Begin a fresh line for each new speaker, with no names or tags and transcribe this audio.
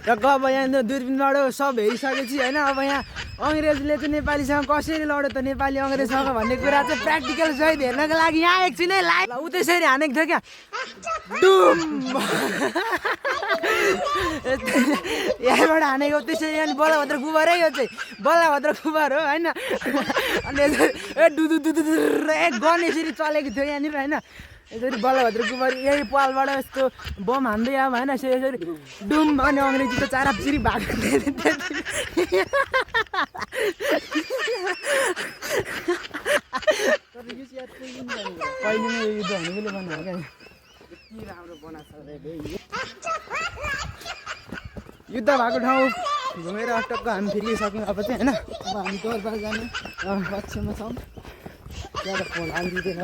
र अब यहाँ दूरबीनबाट सब हेरिसकेपछि होइन अब यहाँ अङ्ग्रेजले चाहिँ नेपालीसँग कसरी लड्यो त नेपाली अङ्ग्रेजसँग भन्ने कुरा चाहिँ प्र्याक्टिकल सहित हेर्नको लागि यहाँ एकछिनै लाइभ ऊ त्यसरी हानेको थियो क्या डुम यहाँबाट हानेको त्यसरी अनि बलभद्र कुमारै यो चाहिँ बलभद्र कुमार हो होइन अनि ए दुदु दुदु एक गन यसरी चलेको थियो यहाँनिर होइन यसरी बलभद्र कुमार यही पालबाट यस्तो बम हान्दै अब होइन यसरी डुम अनि अङ्ग्रेजी त चारापिरी भएको पहिलेमै युद्ध भनेकोले भन्नु क्या युद्ध भएको ठाउँ घुमेर टक्क हामी फिरिसक्यौँ अब चाहिँ होइन अब हामी दरबार जाने लक्ष्यमा छौँ त्यहाँ त फोन हालिदिँदैन